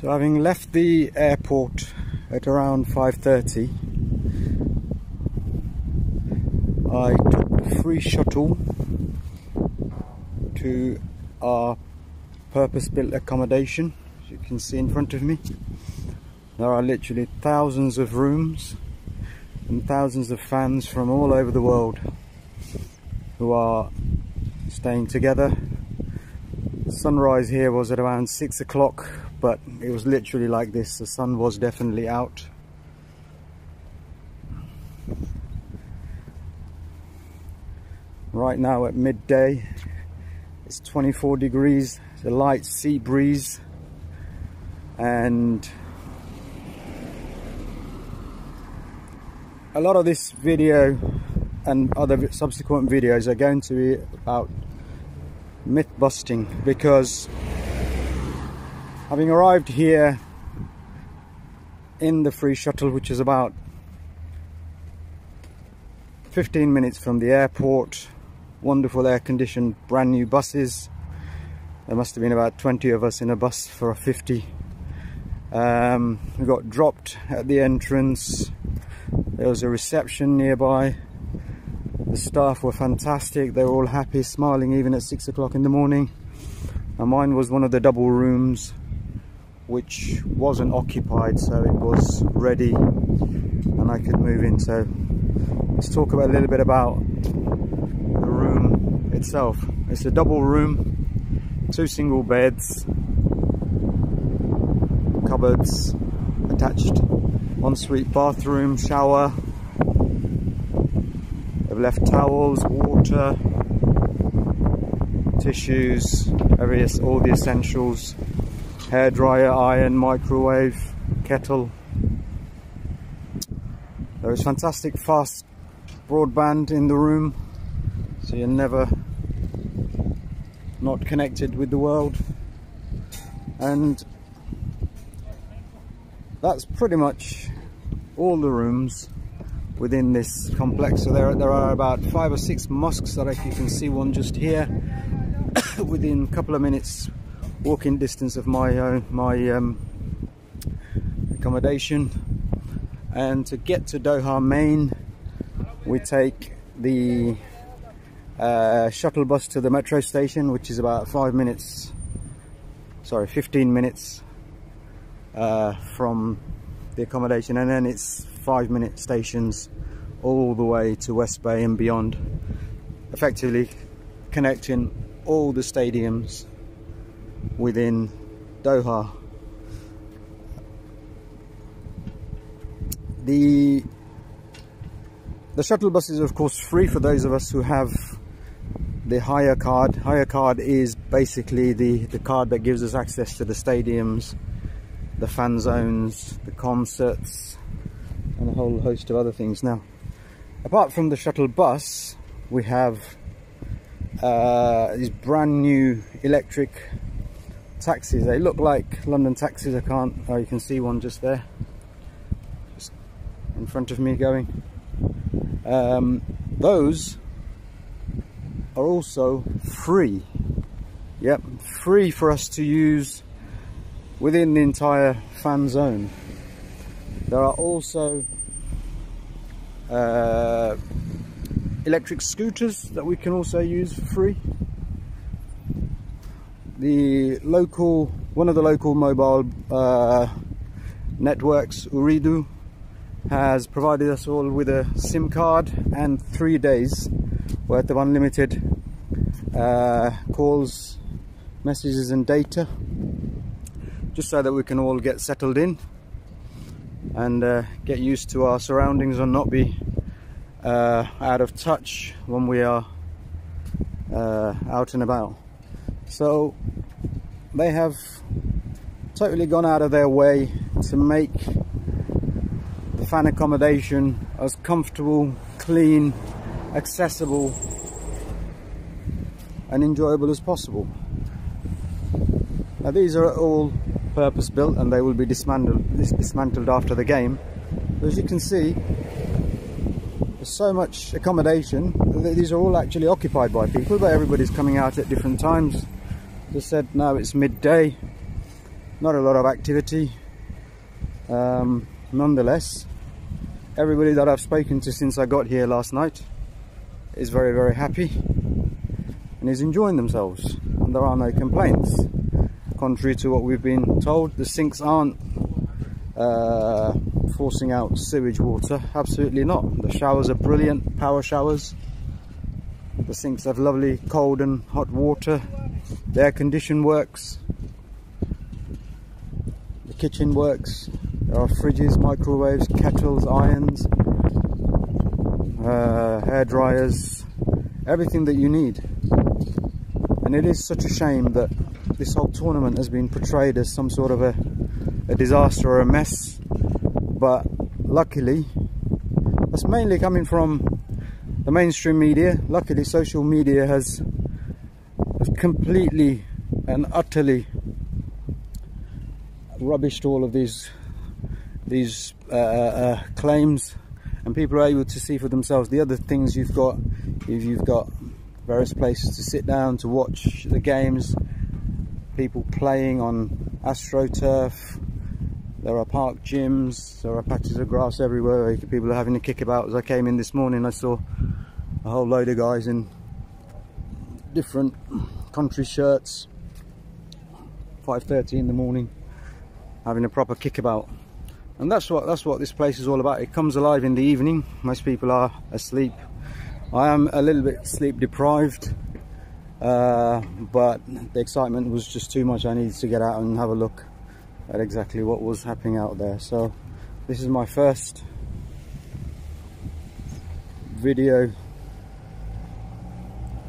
So having left the airport at around 5:30, I took the free shuttle to our purpose-built accommodation. As you can see in front of me, there are literally thousands of rooms and thousands of fans from all over the world who are staying together. The sunrise here was at around 6 o'clock, but it was literally like this. The sun was definitely out. Right now at midday, it's 24 degrees, it's a light sea breeze, and a lot of this video and other subsequent videos are going to be about myth busting, because having arrived here in the free shuttle, which is about 15 minutes from the airport, wonderful air-conditioned brand new buses. There must have been about 20 of us in a bus for a 50. We got dropped at the entrance. There was a reception nearby. The staff were fantastic. They were all happy, smiling even at 6 o'clock in the morning. And mine was one of the double rooms which wasn't occupied, so it was ready and I could move in. So let's talk about a little bit about the room itself. It's a double room, 2 single beds, cupboards attached, ensuite bathroom, shower. They've left towels, water, tissues, all the essentials, hairdryer, iron, microwave, kettle. There is fantastic fast broadband in the room, so you're never not connected with the world. And that's pretty much all the rooms within this complex. So there are about 5 or 6 mosques that you can see one just here within a couple of minutes walking distance of my accommodation. And to get to Doha Main, we take the shuttle bus to the metro station, which is about 15 minutes from the accommodation, and then it's 5-minute stations all the way to West Bay and beyond, effectively connecting all the stadiums within Doha. The shuttle bus is of course free for those of us who have the hire card. Hire card is basically the card that gives us access to the stadiums, the fan zones, the concerts, and a whole host of other things. Now, apart from the shuttle bus, we have these brand new electric taxis. They look like London taxis. Oh, you can see one just there, just in front of me going. Those are also free. Yep, free for us to use within the entire fan zone. There are also electric scooters that we can also use for free. One of the local mobile networks, Uridu, has provided us all with a SIM card and 3 days worth of unlimited calls, messages and data, just so that we can all get settled in and get used to our surroundings and not be out of touch when we are out and about. So they have totally gone out of their way to make the fan accommodation as comfortable, clean, accessible and enjoyable as possible. Now these are all purpose built and they will be dismantled after the game. But as you can see, there's so much accommodation. These are all actually occupied by people, but everybody's coming out at different times. As I said, now it's midday. not a lot of activity. Nonetheless, everybody that I've spoken to since I got here last night is very, very happy and is enjoying themselves, and there are no complaints. Contrary to what we've been told, the sinks aren't forcing out sewage water. Absolutely not. The showers are brilliant, power showers. The sinks have lovely cold and hot water. The air condition works. The kitchen works. There are fridges, microwaves, kettles, irons, hair dryers, everything that you need. And it is such a shame that this whole tournament has been portrayed as some sort of a disaster or a mess. But luckily, that's mainly coming from the mainstream media. Luckily, social media has completely and utterly rubbished all of these claims, and people are able to see for themselves the other things you've got. If you've got various places to sit down to watch the games, people playing on AstroTurf, there are park gyms, there are patches of grass everywhere, people are having a kick about. As I came in this morning, I saw a whole load of guys in different country shirts, 5:30 in the morning, having a proper kickabout. And that's what this place is all about. It comes alive in the evening. Most people are asleep. I am a little bit sleep deprived, but the excitement was just too much. I needed to get out and have a look at exactly what was happening out there. So this is my first video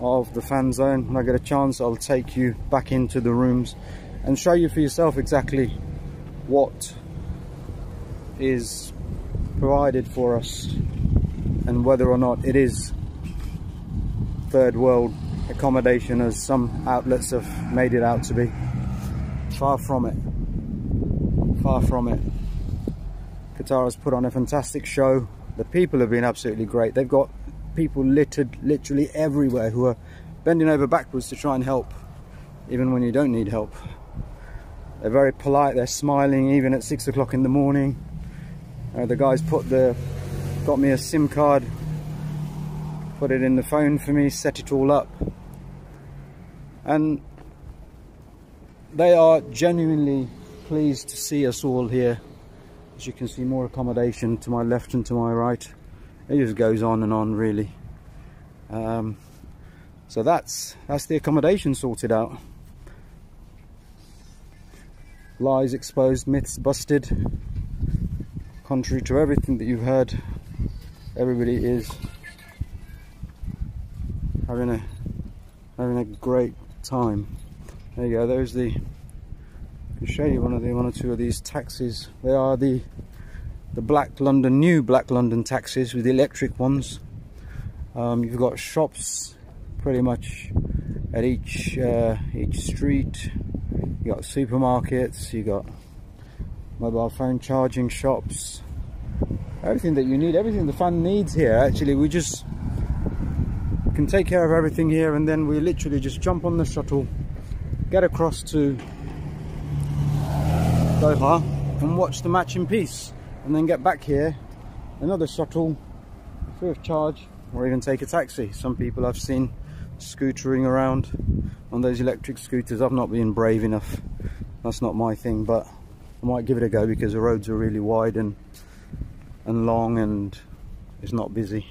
of the fan zone. When I get a chance, I'll take you back into the rooms and show you for yourself exactly what is provided for us and whether or not it is third world accommodation as some outlets have made it out to be. Far from it. Far from it. Qatar has put on a fantastic show. The people have been absolutely great. They've got people littered literally everywhere who are bending over backwards to try and help, even when you don't need help. They're very polite, they're smiling even at 6 o'clock in the morning. The guys got me a SIM card, put it in the phone for me, set it all up. And they are genuinely pleased to see us all here. As you can see, more accommodation to my left and to my right. It just goes on and on, really. So that's the accommodation sorted out. Lies exposed, myths busted. Contrary to everything that you've heard, everybody is having a great time. There you go. There's the. I can show you one or two of these taxis. They are the new Black London taxis with the electric ones. You've got shops pretty much at each street. You got supermarkets. You got mobile phone charging shops. Everything that you need, everything the fan needs here. Actually, we just can take care of everything here, and then we literally just jump on the shuttle, get across to Doha and watch the match in peace, and then get back here, another shuttle free of charge, or even take a taxi. Some people I've seen scootering around on those electric scooters. I've not been brave enough. That's not my thing, but I might give it a go because the roads are really wide and long and it's not busy,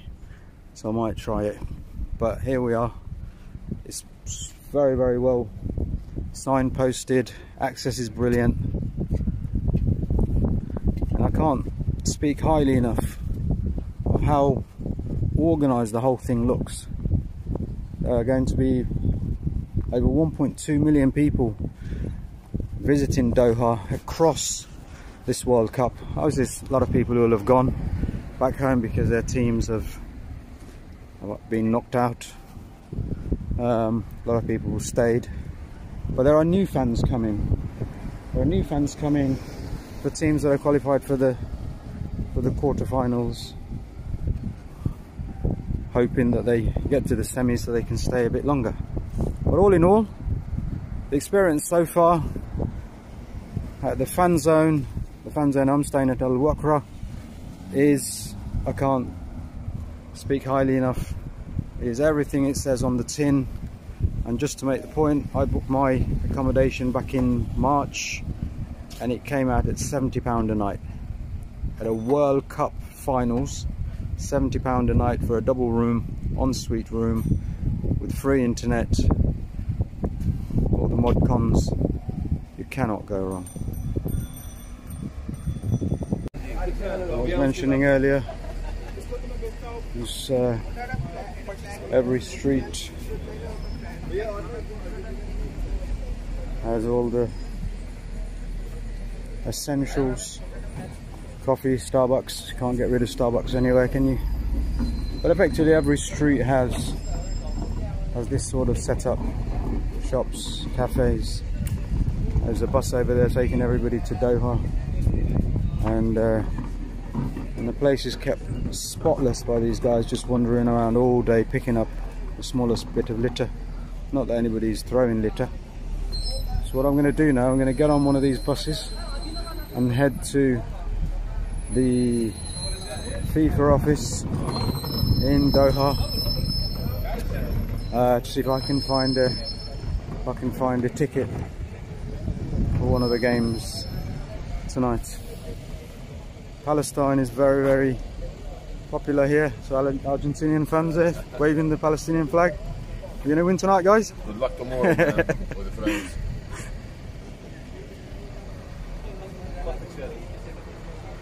so I might try it. But here we are. It's very, very well signposted. Access is brilliant, and I can't speak highly enough of how organised the whole thing looks. There are going to be over 1.2 million people visiting Doha across this World Cup. Obviously, there's a lot of people who will have gone back home because their teams have been knocked out. A lot of people stayed, but there are new fans coming. There are new fans coming for teams that are qualified for the quarterfinals, hoping that they get to the semis so they can stay a bit longer. But all in all, the experience so far At the fan zone I'm staying at Al Wakra is, I can't speak highly enough, is everything it says on the tin. And just to make the point, I booked my accommodation back in March and it came out at £70 a night. At a World Cup finals, £70 a night for a double room, ensuite room with free internet, all the mod cons, you cannot go wrong. I was mentioning earlier, there's every street has all the essentials. Coffee, Starbucks, can't get rid of Starbucks anywhere, can you? But effectively every street has this sort of setup. Shops, cafes. There's a bus over there taking everybody to Doha, and the place is kept spotless by these guys just wandering around all day picking up the smallest bit of litter. Not that anybody's throwing litter. So what I'm going to do now, I'm going to get on one of these buses and head to the FIFA office in Doha to see if I can find a ticket for one of the games tonight. Palestine is very, very popular here, so Argentinian fans there waving the Palestinian flag. You gonna win tonight, guys? Good luck tomorrow, man, with the friends.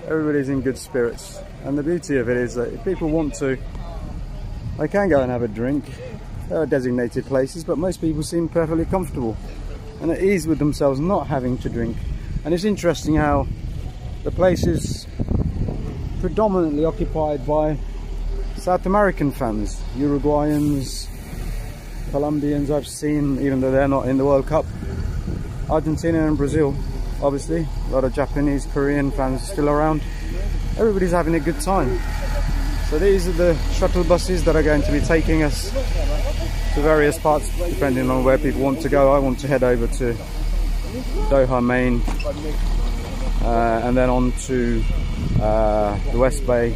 Everybody's in good spirits, and the beauty of it is that if people want to, they can go and have a drink. There are designated places, but most people seem perfectly comfortable and at ease with themselves not having to drink. And it's interesting how the place is predominantly occupied by South American fans, Uruguayans, Colombians I've seen, even though they're not in the World Cup, Argentina and Brazil. Obviously, a lot of Japanese, Korean fans still around. Everybody's having a good time. So these are the shuttle buses that are going to be taking us to various parts, depending on where people want to go. I want to head over to Doha Main, and then on to the West Bay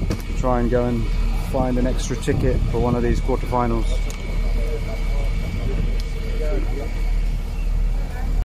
to try and go and find an extra ticket for one of these quarterfinals.